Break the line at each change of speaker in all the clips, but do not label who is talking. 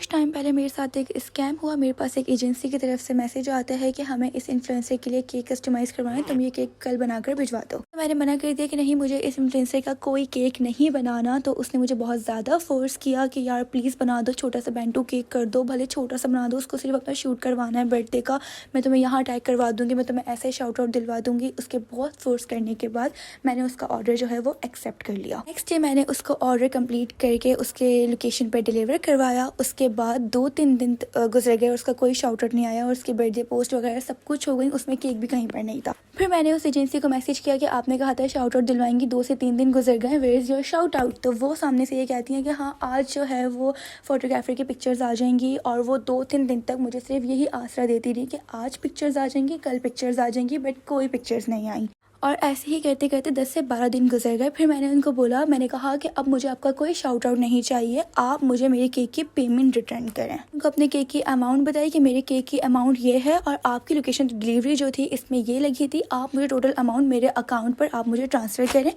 कुछ टाइम पहले मेरे साथ एक स्कैम हुआ। मेरे पास एक एजेंसी की तरफ से मैसेज आता है कि हमें इस इन्फ्लुएंसर के लिए केक कस्टमाइज़ करवाना है, तुम ये केक कल बनाकर भिजवा दो। तो मैंने मना कर दिया कि नहीं, मुझे इस इन्फ्लुएंसर का कोई केक नहीं बनाना। तो उसने मुझे बहुत ज़्यादा फोर्स किया कि यार प्लीज़ बना दो, छोटा सा बेंटो केक कर दो, भले छोटा सा बना दो, उसको सिर्फ अपना शूट करवाना है बर्थडे का, मैं तुम्हें यहाँ टैग करवा दूँगी, मैं तुम्हें ऐसे शाउट आउट दिलवा दूँगी। उसके बहुत फोर्स करने के बाद मैंने उसका ऑर्डर जो है वो एक्सेप्ट कर लिया। नेक्स्ट डे मैंने उसको ऑर्डर कंप्लीट करके उसके लोकेशन पर डिलीवर करवाया। उसके बाद 2-3 दिन गुजर गए, उसका कोई शाउट आउट नहीं आया और उसकी बर्थडे पोस्ट वगैरह सब कुछ हो गई, उसमें केक भी कहीं पर नहीं था। फिर मैंने उस एजेंसी को मैसेज किया कि आपने कहा था शाउट आउट दिलवाएंगी, 2 से 3 दिन गुजर गए, where is your shout out. तो वो सामने से ये कहती हैं कि हाँ, आज जो है वो फोटोग्राफर की पिक्चर्स आ जाएंगी। और वो 2-3 दिन तक मुझे सिर्फ यही आसरा देती रही कि आज पिक्चर्स आ जाएंगी, कल पिक्चर्स आ जाएंगी, बट कोई पिक्चर्स नहीं आई। और ऐसे ही करते करते 10 से 12 दिन गुजर गए। फिर मैंने उनको बोला, मैंने कहा कि अब मुझे आपका कोई शाउट आउट नहीं चाहिए, आप मुझे मेरे केक की पेमेंट रिटर्न करें। उनको अपने केक की अमाउंट बताई कि मेरे केक की अमाउंट ये है और आपकी लोकेशन डिलीवरी जो थी इसमें ये लगी थी, आप मुझे टोटल अमाउंट मेरे अकाउंट पर आप मुझे ट्रांसफ़र करें।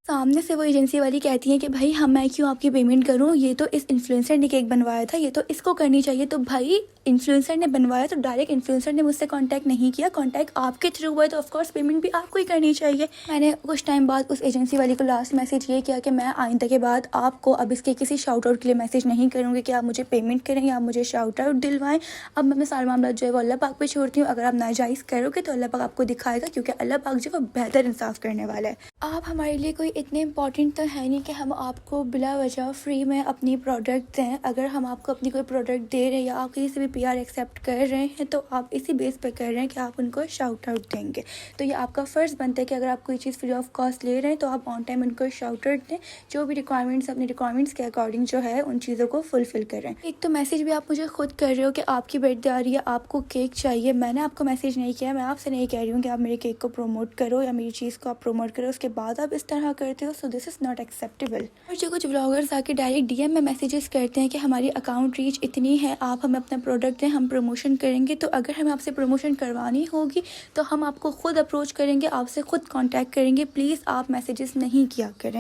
सामने से वो एजेंसी वाली कहती है कि भाई मैं क्यों आपकी पेमेंट करूं, ये तो इस इन्फ्लुएंसर ने केक बनवाया था, ये तो इसको करनी चाहिए। तो भाई इन्फ्लुएंसर ने बनवाया तो डायरेक्ट इन्फ्लुएंसर ने मुझसे कांटेक्ट नहीं किया, कांटेक्ट आपके थ्रू हुआ है, तो ऑफकोर्स पेमेंट भी आपको ही करनी चाहिए। मैंने कुछ टाइम बाद उस एजेंसी वाली को लास्ट मैसेज ये किया कि मैं आइंदा के बाद आपको अब इसके किसी शाउट आउट के लिए मैसेज नहीं करूँगी कि आप मुझे पेमेंट करें या आप मुझे शाउट आउट दिलवाएं। अब मैं सारा मामला जो है वो अल्लाह पाक पे छोड़ती हूँ। अगर आप नाजायज़ करोगे तो अल्लाह पाक आपको दिखाएगा, क्योंकि अल्लाह पाक जो है वो बेहतर इंसाफ करने वाला है। आप हमारे लिए कोई इतने इंपॉर्टेंट तो है नहीं कि हम आपको बिला वजह फ्री में अपनी प्रोडक्ट दें। अगर हम आपको अपनी कोई प्रोडक्ट दे रहे हैं या आप किसी से भी पीआर एक्सेप्ट कर रहे हैं तो आप इसी बेस पे कर रहे हैं कि आप उनको शाउट आउट देंगे। तो ये आपका फ़र्ज़ बनता है कि अगर आप कोई चीज़ फ्री ऑफ कॉस्ट ले रहे हैं तो आप ऑन टाइम उनको शाउट आउट दें, जो भी रिक्वायरमेंट्स अपने रिक्वायरमेंट्स के अकॉर्डिंग जो है उन चीज़ों को फुलफ़िल करें। एक तो मैसेज भी आप मुझे खुद कर रहे हो कि आपकी बर्थडे आ रही है, आपको केक चाहिए। मैंने आपको मैसेज नहीं किया, मैं आपसे नहीं कह रही हूँ कि आप मेरे केक को प्रमोट करो या मेरी चीज़ को आप प्रमोट करो, उसके बाद आप इस तरह करते हो। So this is not acceptable. और जो कुछ ब्लॉगर्स आके डायरेक्ट डीएम में मैसेजेस करते हैं कि हमारी अकाउंट रीच इतनी है, आप हमें अपना प्रोडक्ट दें, हम प्रमोशन करेंगे। तो अगर हमें आपसे प्रमोशन करवानी होगी तो हम आपको खुद अप्रोच करेंगे, आपसे खुद कांटेक्ट करेंगे। प्लीज़ आप मैसेजेस नहीं किया करें।